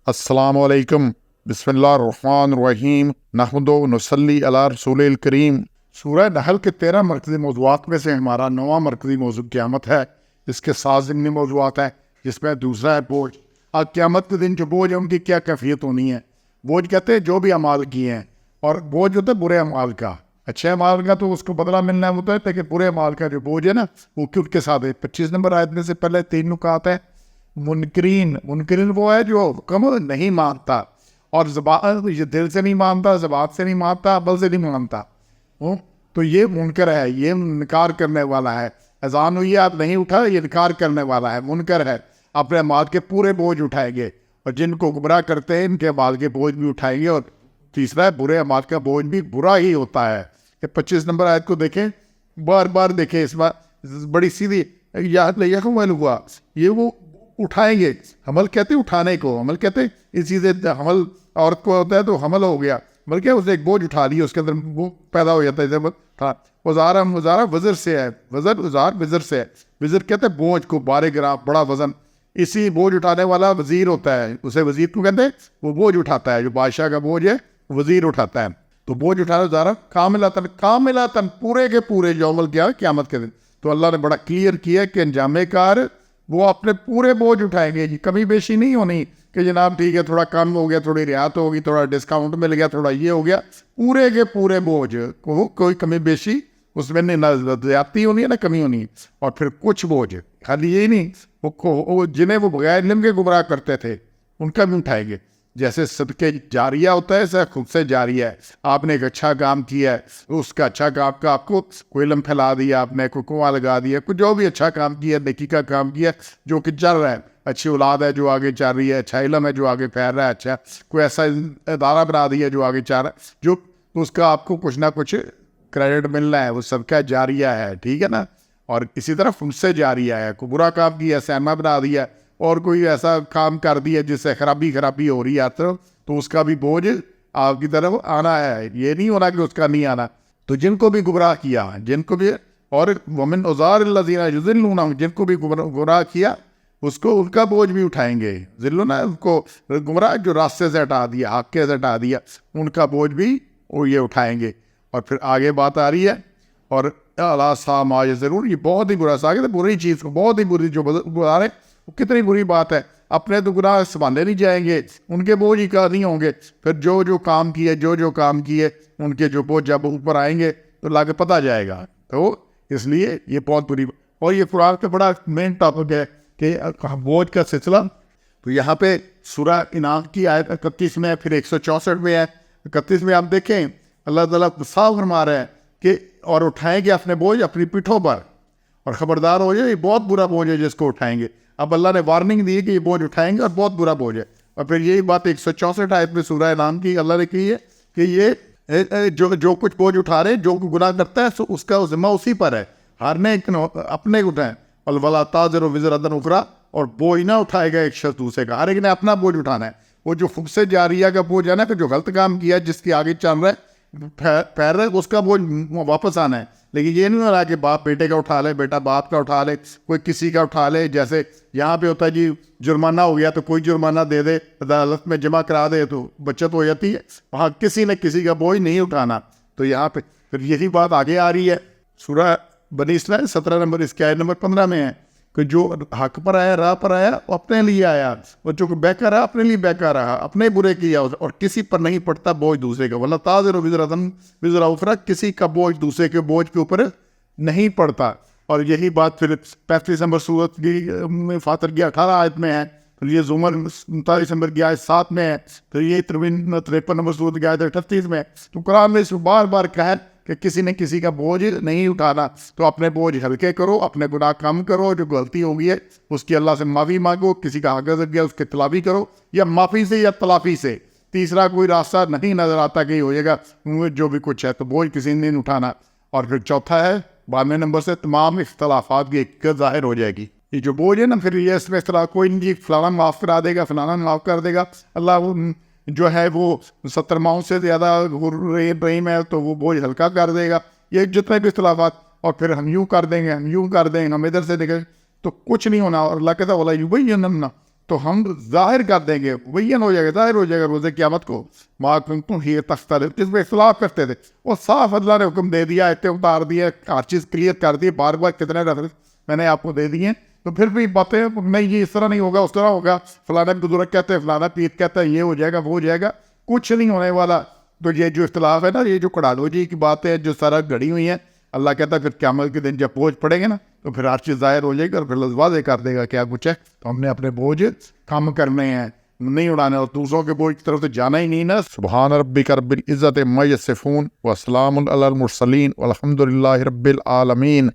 السلام علیکم، بسم اللہ الرحمن الرحیم، نحمد و نصلی علی رسول الکریم۔ سورہ نحل کے 13 مرکزی موضوعات میں سے ہمارا 9واں مرکزی موضوع قیامت ہے۔ اس کے 7 ضمنی موضوعات ہیں، جس میں دوسرا ہے بوجھ۔ آج قیامت کے دن جو بوجھ ہے ان کی کیا کیفیت ہونی ہے۔ بوجھ کہتے ہیں جو بھی اعمال کیے ہیں، اور بوجھ ہوتا ہے برے اعمال کا۔ اچھے اعمال کا تو اس کو بدلہ ملنا ہوتا ہے، لیکن برے اعمال کا جو بوجھ ہے نا، وہ کیوں کے ساتھ ہے۔ 25 نمبر آیت میں سے پہلے 3 نکات ہیں۔ منکرین وہ ہے جو حکم نہیں مانتا، اور زبان یہ دل سے نہیں مانتا، زبان سے نہیں مانتا، عمل سے نہیں مانتا، تو یہ منکر ہے، یہ انکار کرنے والا ہے۔ اذان ہوئی ہے آپ نہیں اٹھا، یہ انکار کرنے والا ہے، منکر ہے۔ اپنے اعمال کے پورے بوجھ اٹھائیں گے، اور جن کو گمراہ کرتے ہیں ان کے اعمال کے بوجھ بھی اٹھائیں گے۔ اور تیسرا ہے برے اعمال کا بوجھ بھی برا ہی ہوتا ہے۔ کہ 25 نمبر آیت کو دیکھیں، بار بار دیکھیں، اس بار بڑی سیدھی یاد لے ہوا، یہ وہ اٹھائیں گے۔ حمل کہتے ہیں اٹھانے کو، حمل کہتے ہیں اس چیز حمل عورت کو ہوتا ہے تو حمل ہو گیا، بلکہ اسے ایک بوجھ اٹھا لیا، اس کے اندر وہ پیدا ہو جاتا ہے۔ وزارہ وزر سے ہے، وزر سے ہے۔ وزر کہتے ہیں بوجھ کو، 12 گرام بڑا وزن۔ اسی بوجھ اٹھانے والا وزیر ہوتا ہے، اسے وزیر کو کہتے ہیں، وہ بوجھ اٹھاتا ہے۔ جو بادشاہ کا بوجھ ہے وزیر اٹھاتا ہے۔ تو بوجھ اٹھانا وزارہ کاملاتن پورے کے پورے یوم القیامت، قیامت کے دن۔ تو اللہ نے بڑا کلیئر کیا کہ انجام کار وہ اپنے پورے بوجھ اٹھائیں گے، کمی بیشی نہیں ہونی کہ جناب ٹھیک ہے تھوڑا کم ہو گیا، تھوڑی رعایت ہوگی، تھوڑا ڈسکاؤنٹ مل گیا، تھوڑا یہ ہو گیا۔ پورے کے پورے بوجھ کو کوئی کمی بیشی اس میں نہیں، نہ زیادتی ہونی ہے نہ کمی ہونی ہے۔ اور پھر کچھ بوجھ خالی یہی نہیں، وہ جنہیں وہ بغیر علم کے گمراہ کرتے تھے ان کا بھی اٹھائیں گے۔ جیسے صدقے جاریہ ہوتا ہے، ایسا خود سے جاریہ ہے۔ آپ نے ایک اچھا کام کیا ہے، اس کا اچھا کام کا آپ کو کوئی علم پھیلا دیا، آپ نے کوئی کنواں لگا دیا، کوئی جو بھی اچھا کام کیا، نیکی کا کام کیا جو کہ چل رہا ہے، اچھی اولاد ہے جو آگے چل رہی ہے، اچھا علم ہے جو آگے پھیل رہا ہے، اچھا کوئی ایسا ادارہ بنا دیا جو آگے چل رہا ہے، جو اس کا آپ کو کچھ نہ کچھ کریڈٹ ملنا ہے، وہ صدقہ جاریہ ہے، ٹھیک ہے نا۔ اور اسی طرح خود سے جاریہ ہے، کوئی برا کام کیا، سینما بنا دیا، اور کوئی ایسا کام کر دیا جس سے خرابی ہو رہی ہے تو اس کا بھی بوجھ آپ کی طرف آنا ہے۔ یہ نہیں ہونا کہ اس کا نہیں آنا۔ تو جن کو بھی گمراہ کیا، جن کو بھی، اور ومن ازار الذین یضلون، جن کو بھی گمراہ کیا اس کو، ان کا بوجھ بھی اٹھائیں گے۔ ذلنا ان کو گمراہ جو راستے سے ہٹا دیا، حق سے ہٹا دیا، ان کا بوجھ بھی وہ یہ اٹھائیں گے۔ اور پھر آگے بات آ رہی ہے، اور اعلیٰ سا ما یزرون، یہ بہت ہی برا سا ہے، بری چیز کو، بہت ہی بری جو بتا رہے، کتنی بری بات ہے۔ اپنے تو گناہ سنبھالے نہیں جائیں گے، ان کے بوجھ ہی کا نہیں ہوں گے۔ پھر جو کام کیے، جو کام کیے، ان کے جو بوجھ جب اوپر آئیں گے تو لا کے پتہ جائے گا۔ تو اس لیے یہ بہت بری، اور یہ قرآن کا بڑا مین ٹاپک ہے کہ بوجھ کا سلسلہ۔ تو یہاں پہ سورہ انعام کی آیت 31 میں، پھر 164 میں ہے۔ 31 میں آپ دیکھیں اللہ تعالیٰ صاف فرما رہے ہیں کہ اور اٹھائیں گے اپنے بوجھ اپنی پیٹھوں پر، اور خبردار ہو جائے، یہ بہت برا بوجھ ہے جس کو اٹھائیں گے۔ اب اللہ نے وارننگ دی کہ یہ بوجھ اٹھائیں گے اور بہت برا بوجھ ہے۔ اور پھر یہی بات 164 آیت میں سورہ انعام کی اللہ نے کی ہے کہ یہ جو کچھ بوجھ اٹھا رہے ہیں، جو گناہ کرتا ہے اس کا ذمہ اسی پر ہے، ہر نے اپنے اٹھائیں۔ وَلَا تَزِرُ وِزْرَةٌ أُخْرَىٰ، اور بوجھ نہ اٹھائے گا ایک شخص دوسرے کا، ہر ایک نے اپنا بوجھ اٹھانا ہے۔ وہ جو خود سے جاریہ کا بوجھ ہے نا، کہ جو غلط کام کیا جس کی آگے چل رہا ہے پھیر رہا ہے، اس کا بوجھ واپس آنا ہے۔ لیکن یہ نہیں ہو رہا کہ باپ بیٹے کا اٹھا لے، بیٹا باپ کا اٹھا لے، کوئی کسی کا اٹھا لے۔ جیسے یہاں پہ ہوتا ہے جی جرمانہ ہو گیا تو کوئی جرمانہ دے دے، عدالت میں جمع کرا دے تو بچت ہو جاتی ہے۔ وہاں کسی نے کسی کا بوجھ نہیں اٹھانا۔ تو یہاں پہ پھر یہی بات آگے آ رہی ہے، سورہ بنی اسرائیل 17 نمبر، اس کی آیت نمبر 15 میں ہے کہ جو حق پر آیا، راہ پر آیا، وہ اپنے لیے آیا، اور جو بیکار رہا اپنے لیے بیکار رہا، اپنے برے کیا، اور کسی پر نہیں پڑتا بوجھ دوسرے کا۔ وَلَا تَزِرُ وِزْرَةٌ وِزْرَ أُخْرَىٰ، کسی کا بوجھ دوسرے کے بوجھ کے اوپر نہیں پڑتا۔ اور یہی بات پھر 35 نمبر سورت کی فاطر کی 18 آیت میں ہے، پھر یہ زمر 39 نمبر کی آیت 7 میں ہے، پھر یہ 53 نمبر سورت کی آیت 38 میں ہے۔ تو قرآن میں اس کو بار بار کہا کہ کسی نے کسی کا بوجھ نہیں اٹھانا۔ تو اپنے بوجھ ہلکے کرو، اپنے گناہ کم کرو، جو غلطی ہوگی ہے اس کی اللہ سے معافی مانگو، کسی کا حق گزر گیا اس کی تلافی کرو، یا معافی سے یا تلافی سے۔ تیسرا کوئی راستہ نہیں نظر آتا کہ ہو جائے گا جو بھی کچھ ہے، تو بوجھ کسی نے نہیں اٹھانا۔ اور پھر چوتھا ہے 92 نمبر سے، تمام اختلافات کی حقیقت ظاہر ہو جائے گی۔ یہ جو بوجھ ہے نا، پھر یہ اس میں اختلاف کوئی نہیں، جی فلانا معاف کرا دے گا، فلانا معاف کر دے گا، اللہ جو ہے وہ 70 ماؤں سے زیادہ رحیم ہے تو وہ بوجھ ہلکا کر دے گا۔ یہ جتنے بھی اختلافات، اور پھر ہم یوں کر دیں گے، ہم یوں کر دیں گے، ہم ادھر سے دیکھیں تو کچھ نہیں ہونا۔ اور اللہ کہتا ہے وَلَا يُبَيِّنَنَّ، تو ہم ظاہر کر دیں گے، مبین ہو جائے گا، ظاہر ہو جائے گا روز قیامت کو، ما کنتم فیہ تختلفون، جس میں اختلاف کرتے تھے وہ صاف اللہ نے حکم دے دیا، ایتے اتار دیا، ہر چیز کلیئر کر دی، بار بار کتنے ریفرنس میں نے آپ کو دے دیے، تو پھر بھی باتیں نہیں یہ اس طرح نہیں ہوگا، اس طرح ہوگا، فلانا بزرگ کہتے ہیں، فلانا پیر کہتا ہے، یہ ہو جائے گا، وہ ہو جائے گا، کچھ نہیں ہونے والا۔ تو یہ جو اختلاف ہے نا، یہ جو کڑالوجی کی بات ہے جو سارا گھڑی ہوئی ہے، اللہ کہتا ہے پھر قیامت کے دن جب بوجھ پڑے گا نا تو پھر ہر چیز ظاہر ہو جائے گی اور پھر واضح کر دے گا کیا کچھ ہے۔ تو ہم نے اپنے بوجھ کم کرنے ہیں، نہیں اڑانے، اور دوسروں کے بوجھ کی طرف تو جانا ہی نہیں نا۔ سبحان ربک رب العزت عما یصفون وسلام علی المرسلین والحمد للہ رب العالمین۔